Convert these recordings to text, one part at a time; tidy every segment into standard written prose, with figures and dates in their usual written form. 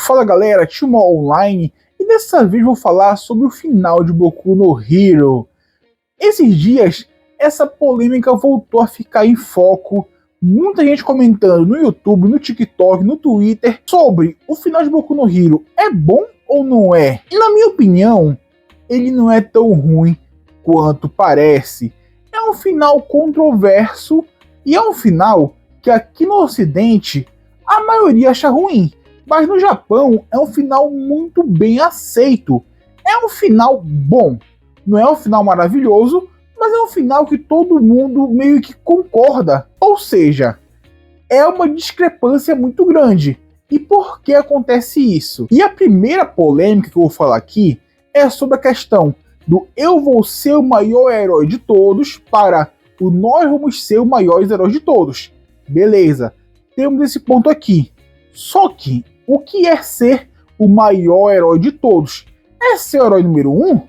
Fala galera, Timo Online, e dessa vez vou falar sobre o final de Boku no Hero. Esses dias, essa polêmica voltou a ficar em foco, muita gente comentando no YouTube, no TikTok, no Twitter, sobre o final de Boku no Hero é bom ou não é? E na minha opinião, ele não é tão ruim quanto parece. É um final controverso e é um final que aqui no Ocidente a maioria acha ruim. Mas no Japão é um final muito bem aceito. É um final bom. Não é um final maravilhoso, mas é um final que todo mundo meio que concorda. Ou seja, é uma discrepância muito grande. E por que acontece isso? E a primeira polêmica que eu vou falar aqui é sobre a questão do eu vou ser o maior herói de todos para o nós vamos ser os maiores heróis de todos. Beleza, temos esse ponto aqui. Só que o que é ser o maior herói de todos? É ser o herói número 1?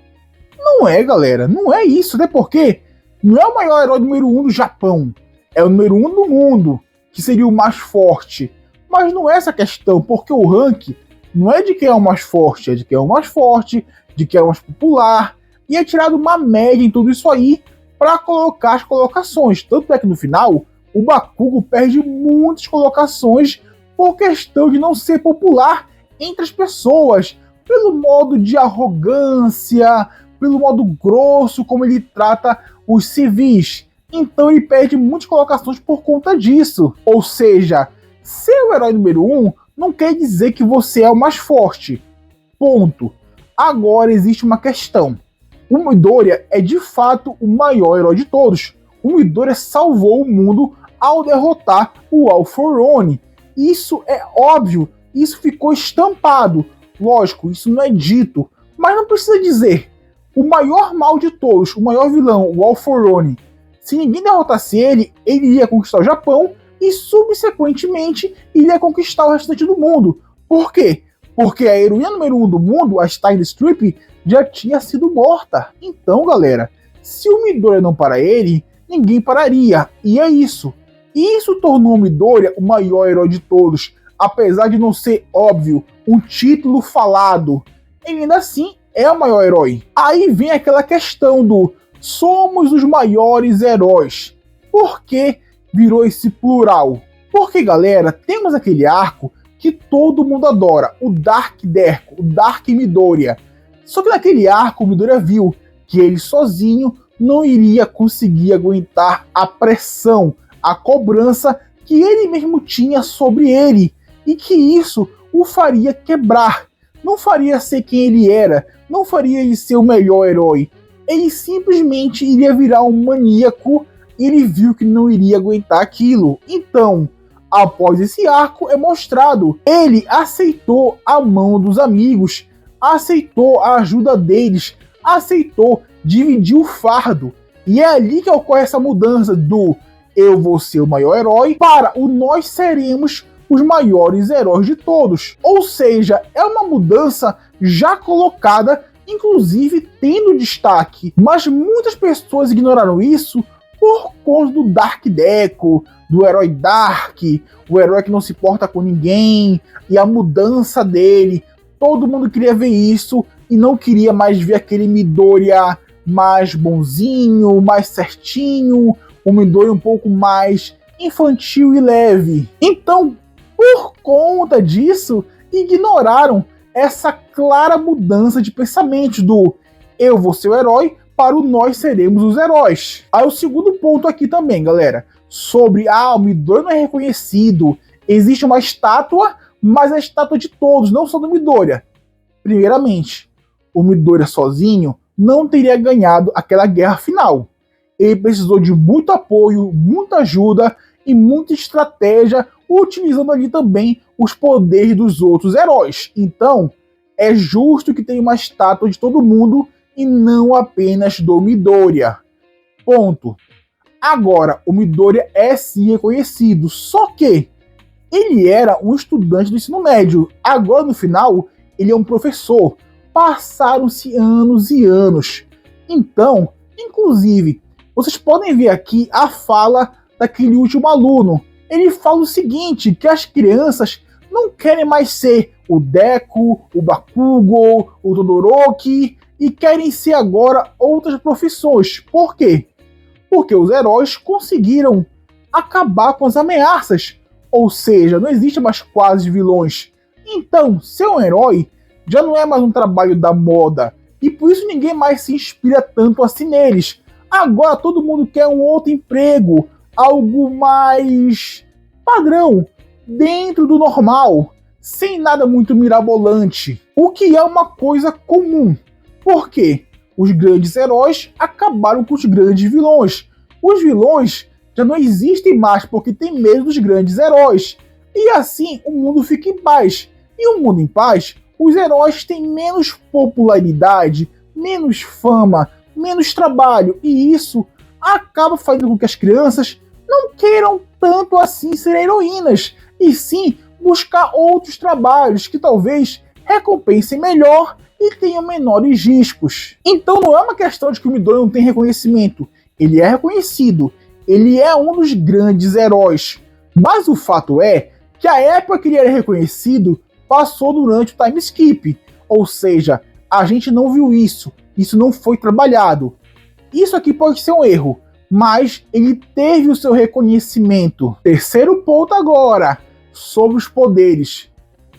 Não é, galera. Não é isso, né? Porque não é o maior herói número 1 do Japão. É o número 1 do mundo, que seria o mais forte. Mas não é essa a questão, porque o ranking não é de quem é o mais forte, é de quem é o mais forte, de quem é o mais popular. E é tirado uma média em tudo isso aí para colocar as colocações. Tanto é que no final, o Bakugo perde muitas colocações por questão de não ser popular entre as pessoas, pelo modo de arrogância, pelo modo grosso como ele trata os civis. Então ele perde muitas colocações por conta disso. Ou seja, ser o herói número 1 não quer dizer que você é o mais forte. Ponto. Agora existe uma questão. O Midoriya é de fato o maior herói de todos. O Midoriya salvou o mundo ao derrotar o All For One. Isso é óbvio, isso ficou estampado. Lógico, isso não é dito, mas não precisa dizer. O maior mal de todos, o maior vilão, o All For One, se ninguém derrotasse ele, ele iria conquistar o Japão e, subsequentemente, iria conquistar o restante do mundo. Por quê? Porque a heroína número 1 do mundo, a Stardust, já tinha sido morta. Então, galera, se o Midoriya não para ele, ninguém pararia. E é isso. E isso tornou o Midoriya o maior herói de todos, apesar de não ser, óbvio, um título falado. Ele ainda assim é o maior herói. Aí vem aquela questão do somos os maiores heróis. Por que virou esse plural? Porque, galera, temos aquele arco que todo mundo adora, o Dark Deku, o Dark Midoriya. Só que naquele arco o Midoriya viu que ele sozinho não iria conseguir aguentar a pressão, a cobrança que ele mesmo tinha sobre ele, e que isso o faria quebrar, não faria ser quem ele era, não faria ele ser o melhor herói, ele simplesmente iria virar um maníaco, e ele viu que não iria aguentar aquilo. Então, após esse arco é mostrado, ele aceitou a mão dos amigos, aceitou a ajuda deles, aceitou dividir o fardo, e é ali que ocorre essa mudança do eu vou ser o maior herói para o nós seremos os maiores heróis de todos. Ou seja, é uma mudança já colocada, inclusive tendo destaque. Mas muitas pessoas ignoraram isso por conta do Dark Deku, do herói Dark, o herói que não se importa com ninguém, e a mudança dele. Todo mundo queria ver isso e não queria mais ver aquele Midoriya mais bonzinho, mais certinho, um Midoriya um pouco mais infantil e leve. Então, por conta disso, ignoraram essa clara mudança de pensamento do eu vou ser o herói para o nós seremos os heróis. Aí o segundo ponto aqui também, galera, sobre o Midoriya não é reconhecido, existe uma estátua, mas é a estátua de todos, não só do Midoriya. Primeiramente, o Midoriya sozinho não teria ganhado aquela guerra final. Ele precisou de muito apoio, muita ajuda e muita estratégia, utilizando ali também os poderes dos outros heróis. Então, é justo que tenha uma estátua de todo mundo e não apenas do Midoriya. Ponto. Agora, o Midoriya é sim reconhecido, só que ele era um estudante do ensino médio. Agora, no final, ele é um professor. Passaram-se anos e anos. Então, inclusive, vocês podem ver aqui a fala daquele último aluno. Ele fala o seguinte, que as crianças não querem mais ser o Deku, o Bakugo, o Todoroki, e querem ser agora outras profissões. Por quê? Porque os heróis conseguiram acabar com as ameaças, ou seja, não existe mais quase vilões. Então, ser um herói já não é mais um trabalho da moda, e por isso ninguém mais se inspira tanto assim neles. Agora todo mundo quer um outro emprego, algo mais padrão, dentro do normal, sem nada muito mirabolante, o que é uma coisa comum. Por quê? Os grandes heróis acabaram com os grandes vilões. Os vilões já não existem mais porque tem medo dos grandes heróis. E assim o mundo fica em paz. E o mundo em paz, os heróis têm menos popularidade, menos fama, menos trabalho. E isso acaba fazendo com que as crianças não queiram tanto assim ser heroínas, e sim buscar outros trabalhos que talvez recompensem melhor e tenham menores riscos. Então não é uma questão de que o Midori não tem reconhecimento. Ele é reconhecido. Ele é um dos grandes heróis. Mas o fato é que a época que ele era reconhecido passou durante o time skip. Ou seja, a gente não viu isso. Isso não foi trabalhado. Isso aqui pode ser um erro, mas ele teve o seu reconhecimento. Terceiro ponto agora, sobre os poderes.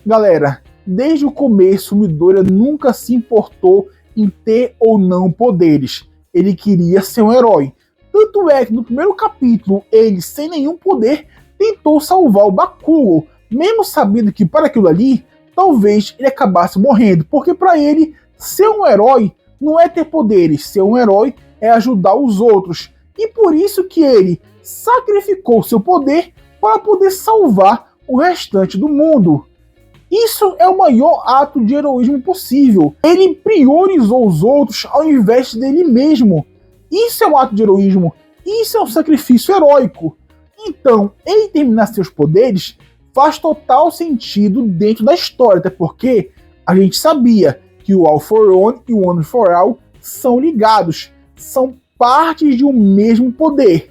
Galera, desde o começo o Midoriya nunca se importou em ter ou não poderes. Ele queria ser um herói. Tanto é que no primeiro capítulo, ele, sem nenhum poder, tentou salvar o Bakugo, mesmo sabendo que para aquilo ali, talvez ele acabasse morrendo, porque para ele, ser um herói não é ter poderes, ser um herói é ajudar os outros. E por isso que ele sacrificou seu poder para poder salvar o restante do mundo. Isso é o maior ato de heroísmo possível. Ele priorizou os outros ao invés dele mesmo. Isso é um ato de heroísmo. Isso é um sacrifício heróico. Então, ele terminar seus poderes faz total sentido dentro da história, até porque a gente sabia que o All for One e o One for All são ligados, são partes de um mesmo poder,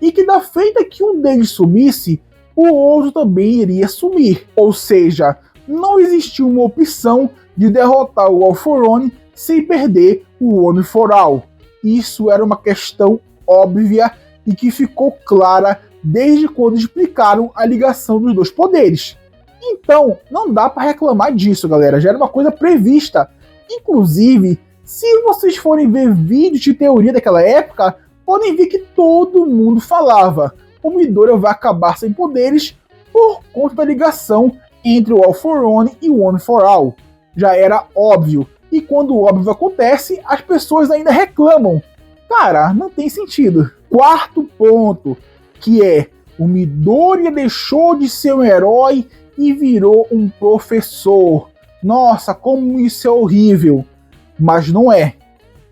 e que da feita que um deles sumisse, o outro também iria sumir. Ou seja, não existia uma opção de derrotar o All for One sem perder o One for All. Isso era uma questão óbvia e que ficou clara desde quando explicaram a ligação dos dois poderes. Então, não dá para reclamar disso, galera. Já era uma coisa prevista. Inclusive, se vocês forem ver vídeos de teoria daquela época, podem ver que todo mundo falava: o Midoriya vai acabar sem poderes por conta da ligação entre o All for One e o One for All. Já era óbvio. E quando o óbvio acontece, as pessoas ainda reclamam. Cara, não tem sentido. Quarto ponto, que é: o Midoriya deixou de ser um herói e virou um professor. Nossa, como isso é horrível. Mas não é.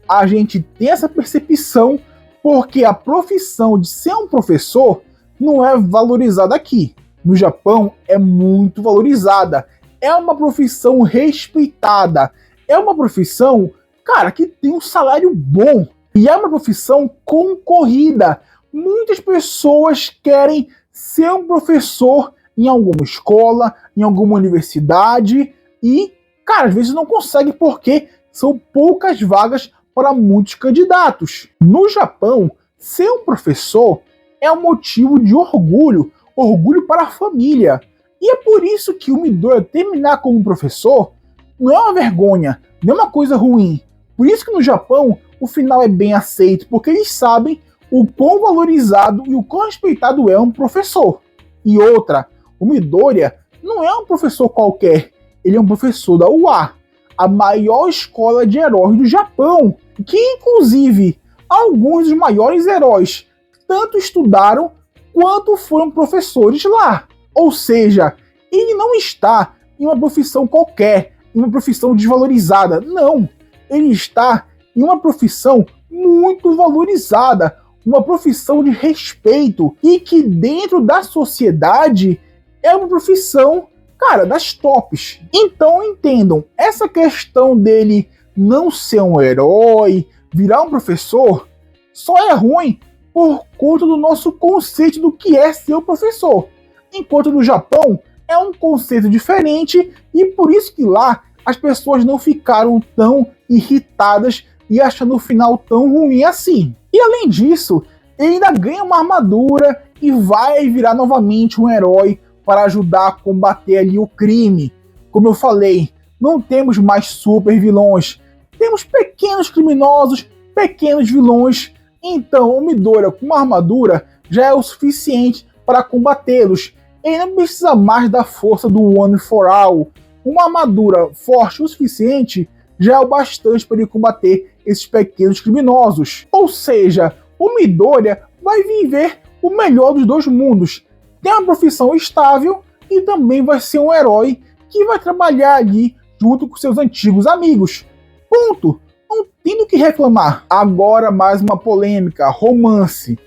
A gente tem essa percepção porque a profissão de ser um professor não é valorizada aqui. No Japão é muito valorizada. É uma profissão respeitada. É uma profissão, cara, que tem um salário bom. E é uma profissão concorrida. Muitas pessoas querem ser um professor em alguma escola, em alguma universidade. E, cara, às vezes não consegue porque são poucas vagas para muitos candidatos. No Japão, ser um professor é um motivo de orgulho, orgulho para a família. E é por isso que o Midoriya terminar como professor não é uma vergonha, não é uma coisa ruim. Por isso que no Japão o final é bem aceito, porque eles sabem o quão valorizado e o quão respeitado é um professor. E outra, o Midoriya não é um professor qualquer, ele é um professor da UA, a maior escola de heróis do Japão, que inclusive alguns dos maiores heróis tanto estudaram quanto foram professores lá. Ou seja, ele não está em uma profissão qualquer, em uma profissão desvalorizada. Não, ele está em uma profissão muito valorizada, uma profissão de respeito e que dentro da sociedade é uma profissão, cara, das tops. Então entendam, essa questão dele não ser um herói, virar um professor, só é ruim por conta do nosso conceito do que é ser um professor. Enquanto no Japão, é um conceito diferente e por isso que lá as pessoas não ficaram tão irritadas e achando o final tão ruim assim. E além disso, ele ainda ganha uma armadura e vai virar novamente um herói para ajudar a combater ali o crime. Como eu falei, não temos mais super vilões, temos pequenos criminosos, pequenos vilões. Então o Midoriya com uma armadura já é o suficiente para combatê-los. Ele não precisa mais da força do One for All. Uma armadura forte o suficiente já é o bastante para ele combater esses pequenos criminosos. Ou seja, o Midoriya vai viver o melhor dos dois mundos. Tem uma profissão estável e também vai ser um herói que vai trabalhar ali junto com seus antigos amigos. Ponto! Não tem do que reclamar. Agora mais uma polêmica, romance.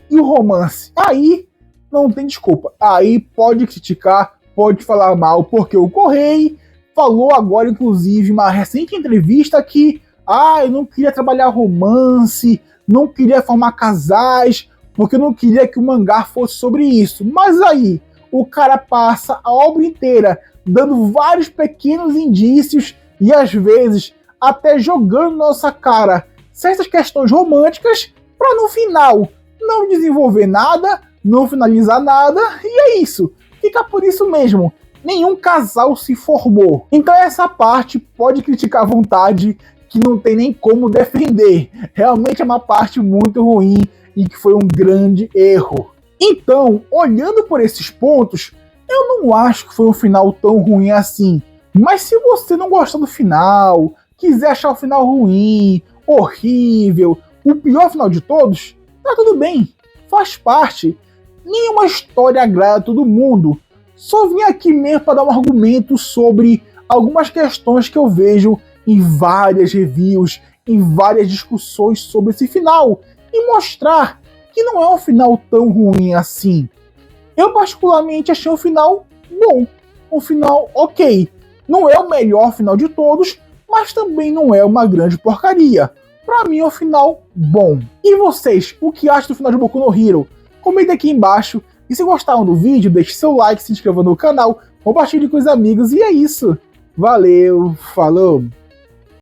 E o romance? Aí não tem desculpa. Aí pode criticar, pode falar mal, porque o Correio falou agora, inclusive, em uma recente entrevista que eu não queria trabalhar romance, não queria formar casais, porque eu não queria que o mangá fosse sobre isso. Mas aí, o cara passa a obra inteira dando vários pequenos indícios e às vezes até jogando na nossa cara certas questões românticas para no final não desenvolver nada, não finalizar nada, e é isso. Fica por isso mesmo. Nenhum casal se formou. Então essa parte pode criticar à vontade, que não tem nem como defender. Realmente é uma parte muito ruim e que foi um grande erro. Então, olhando por esses pontos, eu não acho que foi um final tão ruim assim. Mas se você não gostar do final, quiser achar o final ruim, horrível, o pior final de todos, tá tudo bem, faz parte. Nenhuma história agrada a todo mundo. Só vim aqui mesmo para dar um argumento sobre algumas questões que eu vejo em várias reviews, em várias discussões sobre esse final, e mostrar que não é um final tão ruim assim. Eu particularmente achei um final bom, um final ok. Não é o melhor final de todos, mas também não é uma grande porcaria. Pra mim é um final bom. E vocês, o que acham do final de Boku no Hero? Comente aqui embaixo. E se gostaram do vídeo, deixe seu like, se inscreva no canal, compartilhe com os amigos. E é isso. Valeu, falou!